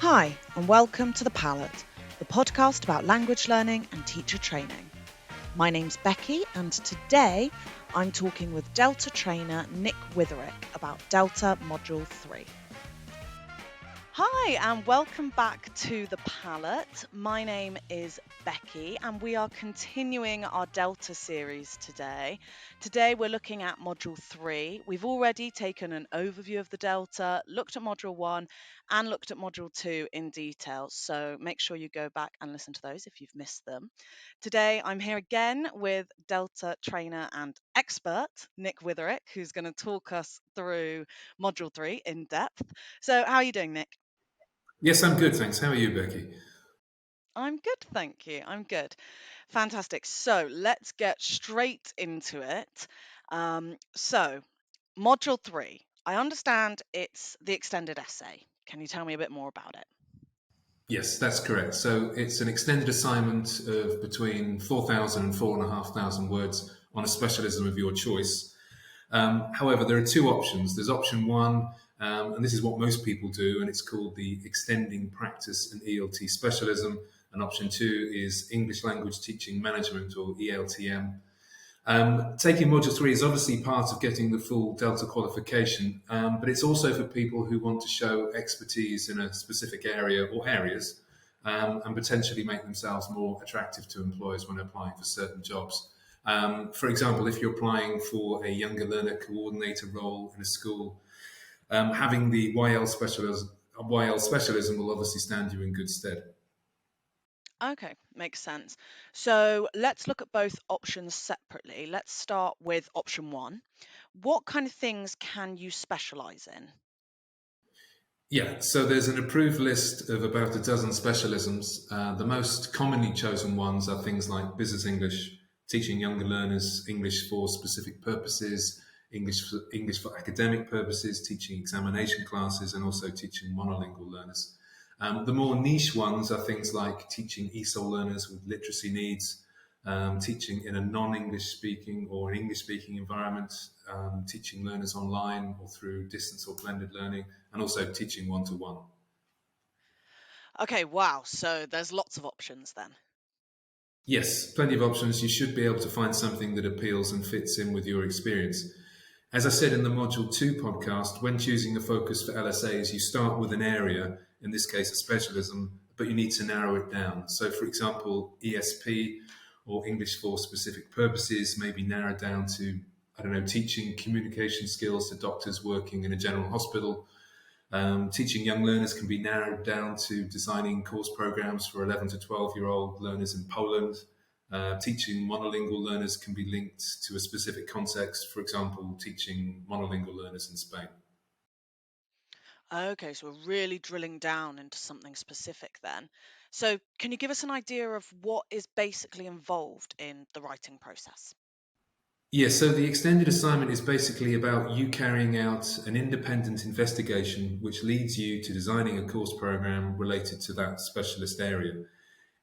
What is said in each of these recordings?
Hi, and welcome to the PALLATT, the podcast about language learning and teacher training. My name's Becky, and today I'm talking with Delta trainer Nick Witherick about Delta Module 3. Hi, and welcome back to the PALLATT. My name is Becky, and we are continuing our Delta series today. Today we're looking at Module 3. We've already taken an overview of the Delta, looked at Module 1, and looked at Module 2 in detail, so make sure you go back and listen to those if you've missed them. Today I'm here again with Delta trainer and expert Nick Witherick, who's going to talk us through Module 3 in depth. So how are you doing, Nick? Yes, I'm good, thanks. How are you, Becky? I'm good, thank you. I'm good. Fantastic. So let's get straight into it. So, Module 3. I understand it's the extended essay. Can you tell me a bit more about it? Yes, that's correct. So it's an extended assignment of between 4,000 and 4,500 words on a specialism of your choice. However, there are two options. There's option one, and this is what most people do, and it's called the Extending Practice and ELT Specialism. And option two is English Language Teaching Management, or ELTM. Taking Module 3 is obviously part of getting the full Delta qualification, but it's also for people who want to show expertise in a specific area or areas and potentially make themselves more attractive to employers when applying for certain jobs. For example, if you're applying for a younger learner coordinator role in a school, having the YL specialism will obviously stand you in good stead. Okay, makes sense. So let's look at both options separately. Let's start with option 1. What kind of things can you specialize in? Yeah, so there's an approved list of about a dozen specialisms. The most commonly chosen ones are things like business English, teaching younger learners English for specific purposes, English for academic purposes, teaching examination classes, and also teaching monolingual learners. The more niche ones are things like teaching ESOL learners with literacy needs, teaching in a non-English speaking or an English speaking environment, teaching learners online or through distance or blended learning, and also teaching one-to-one. Okay, wow. So there's lots of options then. Yes, plenty of options. You should be able to find something that appeals and fits in with your experience. As I said in the Module 2 podcast, when choosing a focus for LSAs, you start with an area, in this case a specialism, but you need to narrow it down. So, for example, ESP or English for specific purposes may be narrowed down to, teaching communication skills to doctors working in a general hospital. Teaching young learners can be narrowed down to designing course programs for 11 to 12-year-old learners in Poland. Teaching monolingual learners can be linked to a specific context, for example, teaching monolingual learners in Spain. Okay, so we're really drilling down into something specific then. So, can you give us an idea of what is basically involved in the writing process? Yes, so the extended assignment is basically about you carrying out an independent investigation which leads you to designing a course program related to that specialist area.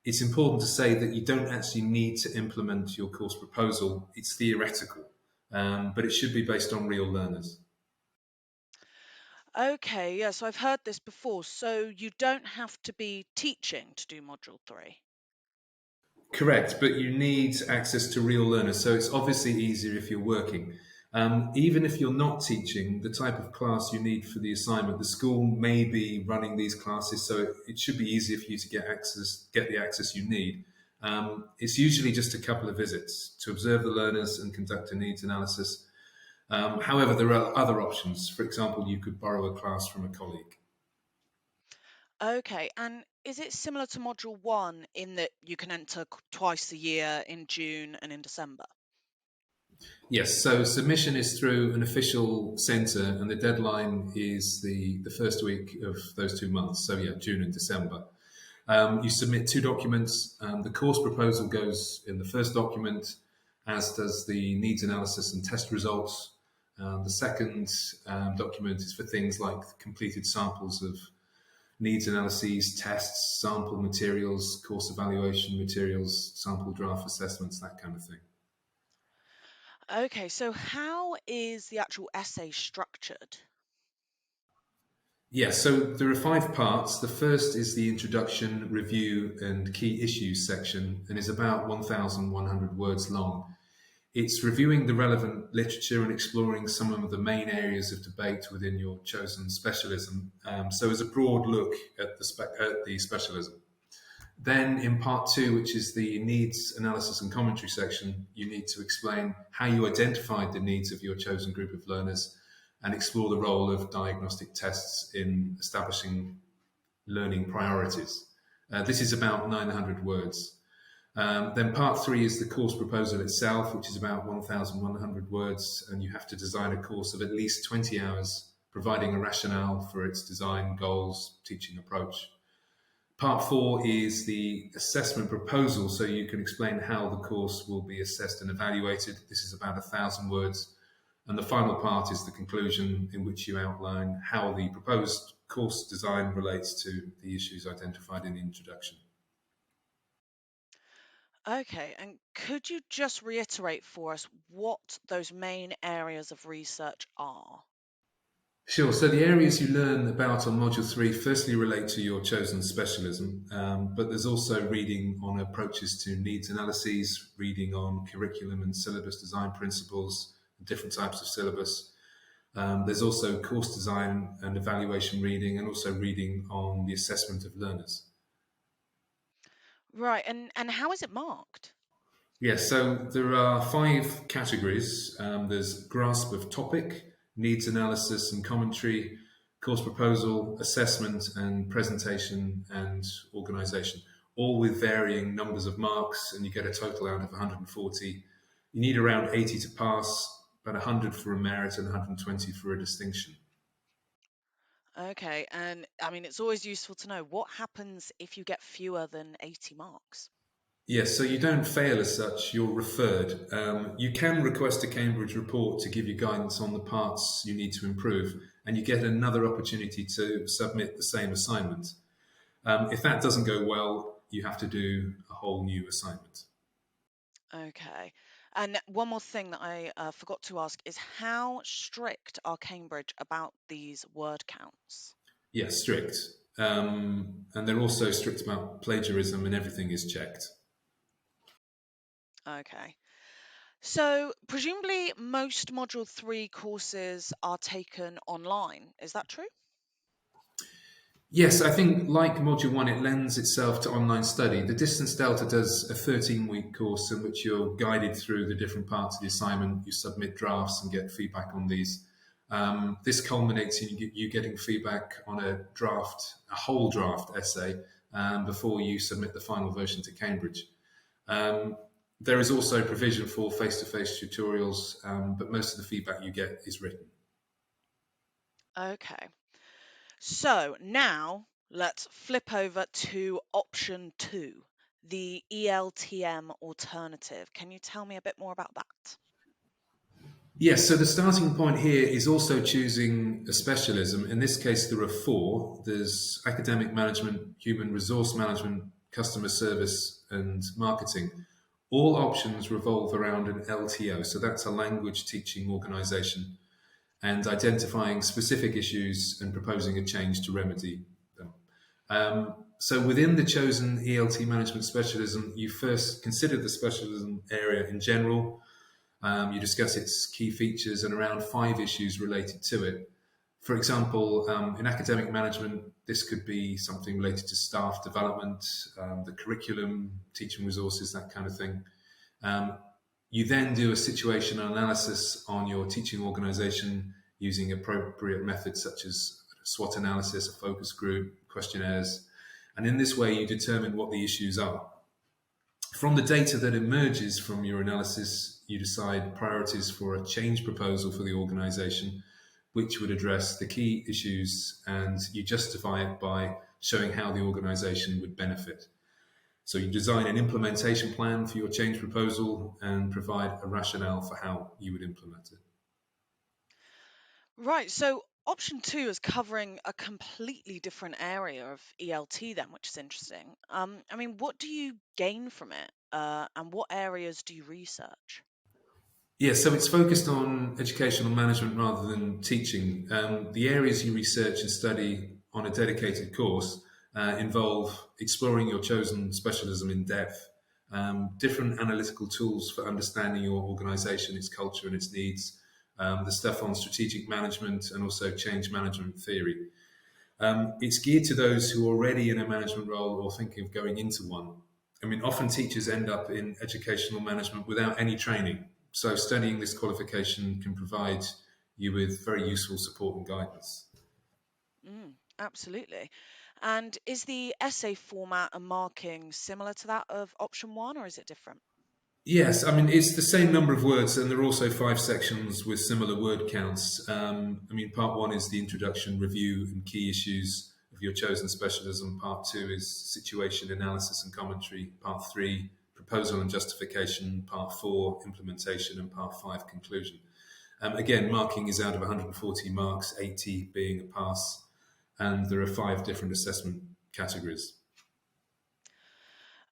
It's important to say that you don't actually need to implement your course proposal, it's theoretical, but it should be based on real learners. Okay, yeah, so I've heard this before. So, you don't have to be teaching to do Module 3. Correct, but you need access to real learners, so it's obviously easier if you're working. Even if you're not teaching, the type of class you need for the assignment, the school may be running these classes, so it should be easier for you to get the access you need. It's usually just a couple of visits to observe the learners and conduct a needs analysis. However, there are other options. For example, you could borrow a class from a colleague. Okay, and is it similar to Module 1 in that you can enter twice a year in June and in December? Yes, so submission is through an official centre, and the deadline is the first week of those 2 months. So, yeah, June and December. You submit two documents. The course proposal goes in the first document, as does the needs analysis and test results. The second document is for things like completed samples of needs analyses, tests, sample materials, course evaluation materials, sample draft assessments, that kind of thing. Okay, so how is the actual essay structured? Yeah, so there are five parts. The first is the introduction, review, and key issues section, and is about 1,100 words long. It's reviewing the relevant literature and exploring some of the main areas of debate within your chosen specialism. So, as a broad look at at the specialism. Then, in part two, which is the needs analysis and commentary section, you need to explain how you identified the needs of your chosen group of learners and explore the role of diagnostic tests in establishing learning priorities. This is about 900 words. Then part three is the course proposal itself, which is about 1,100 words, and you have to design a course of at least 20 hours, providing a rationale for its design, goals, teaching approach. Part four is the assessment proposal, so you can explain how the course will be assessed and evaluated. This is about 1,000 words. And the final part is the conclusion, in which you outline how the proposed course design relates to the issues identified in the introduction. Okay, and could you just reiterate for us what those main areas of research are? Sure. So the areas you learn about on Module 3 firstly relate to your chosen specialism, but there's also reading on approaches to needs analyses, reading on curriculum and syllabus design principles, different types of syllabus. There's also course design and evaluation reading, and also reading on the assessment of learners. Right, and how is it marked? Yes, so there are five categories. There's grasp of topic, needs analysis and commentary, course proposal, assessment, and presentation and organisation, all with varying numbers of marks, and you get a total out of 140. You need around 80 to pass, about 100 for a merit and 120 for a distinction. Okay, and I mean, it's always useful to know what happens if you get fewer than 80 marks. Yes, so you don't fail as such, you're referred. You can request a Cambridge report to give you guidance on the parts you need to improve, and you get another opportunity to submit the same assignment. If that doesn't go well, you have to do a whole new assignment. Okay, and one more thing that I forgot to ask is how strict are Cambridge about these word counts? Yes, strict. And they're also strict about plagiarism, and everything is checked. Okay. So, presumably, most Module 3 courses are taken online. Is that true? Yes, I think like Module 1, it lends itself to online study. The Distance Delta does a 13-week course in which you're guided through the different parts of the assignment. You submit drafts and get feedback on these. This culminates in you getting feedback on a whole draft essay, before you submit the final version to Cambridge. Um, there is also provision for face-to-face tutorials, but most of the feedback you get is written. Okay. So now let's flip over to option 2, the ELTM alternative. Can you tell me a bit more about that? Yes, so the starting point here is also choosing a specialism. In this case, there are four. There's academic management, human resource management, customer service, and marketing. All options revolve around an LTO, so that's a language teaching organization, and identifying specific issues and proposing a change to remedy them. So within the chosen ELT management specialism, you first consider the specialism area in general. You discuss its key features and around five issues related to it. For example, in academic management, this could be something related to staff development, the curriculum, teaching resources, that kind of thing. Um, you then do a situational analysis on your teaching organization using appropriate methods such as SWOT analysis, a focus group, questionnaires. And in this way, you determine what the issues are. From the data that emerges from your analysis, you decide priorities for a change proposal for the organization, which would address the key issues, and you justify it by showing how the organization would benefit. So you design an implementation plan for your change proposal and provide a rationale for how you would implement it. Right, so option 2 is covering a completely different area of ELT then, which is interesting. I mean, what do you gain from it? And what areas do you research? Yeah, so it's focused on educational management rather than teaching. The areas you research and study on a dedicated course involve exploring your chosen specialism in depth, different analytical tools for understanding your organization, its culture, and its needs, the stuff on strategic management and also change management theory. It's geared to those who are already in a management role or thinking of going into one. I mean, often teachers end up in educational management without any training. So, studying this qualification can provide you with very useful support and guidance. Absolutely. And is the essay format and marking similar to that of option one, or is it different? Yes, I mean, it's the same number of words, and there are also 5 sections with similar word counts. I mean, part one is the introduction, review, and key issues of your chosen specialism. Part two is situation analysis and commentary. Part three, proposal and justification. Part four, implementation. And part five, conclusion. Again, marking is out of 140 marks, 80 being a pass, and there are 5 different assessment categories.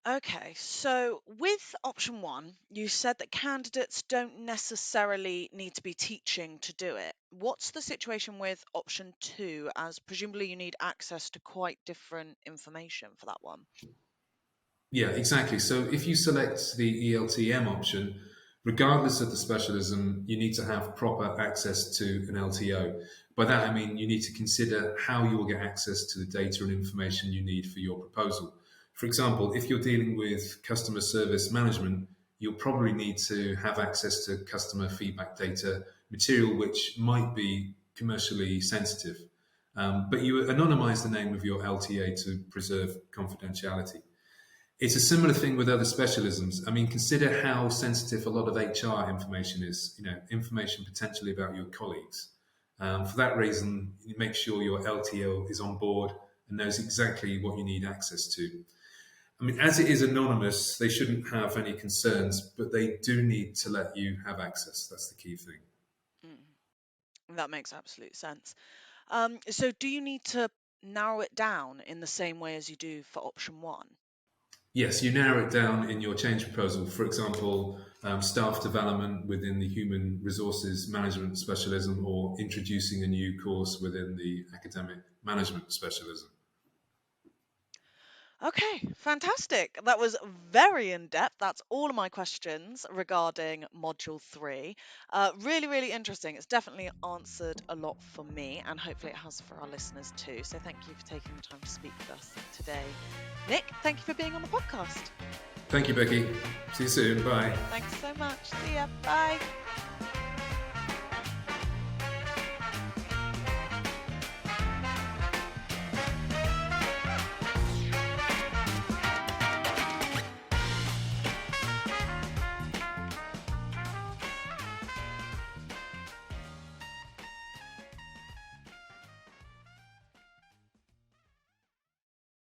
Okay, so with option one, you said that candidates don't necessarily need to be teaching to do it. What's the situation with option two, as presumably you need access to quite different information for that one? Yeah, exactly. So if you select the ELTM option, regardless of the specialism, you need to have proper access to an LTO. By that, I mean you need to consider how you will get access to the data and information you need for your proposal. For example, if you're dealing with customer service management, you'll probably need to have access to customer feedback data, material which might be commercially sensitive. But you anonymize the name of your LTA to preserve confidentiality. It's a similar thing with other specialisms. I mean, consider how sensitive a lot of HR information is, information potentially about your colleagues. For that reason, you make sure your LTO is on board and knows exactly what you need access to. I mean, as it is anonymous, they shouldn't have any concerns, but they do need to let you have access. That's the key thing. That makes absolute sense. So do you need to narrow it down in the same way as you do for option one? Yes, you narrow it down in your change proposal. For example, staff development within the human resources management specialism or introducing a new course within the academic management specialism. Okay, fantastic. That was very in depth. That's all of my questions regarding module three. Really, really interesting. It's definitely answered a lot for me, and hopefully it has for our listeners too. So thank you for taking the time to speak with us today. Nick, thank you for being on the podcast. Thank you, Becky. See you soon. Bye. Thanks so much. See ya. Bye.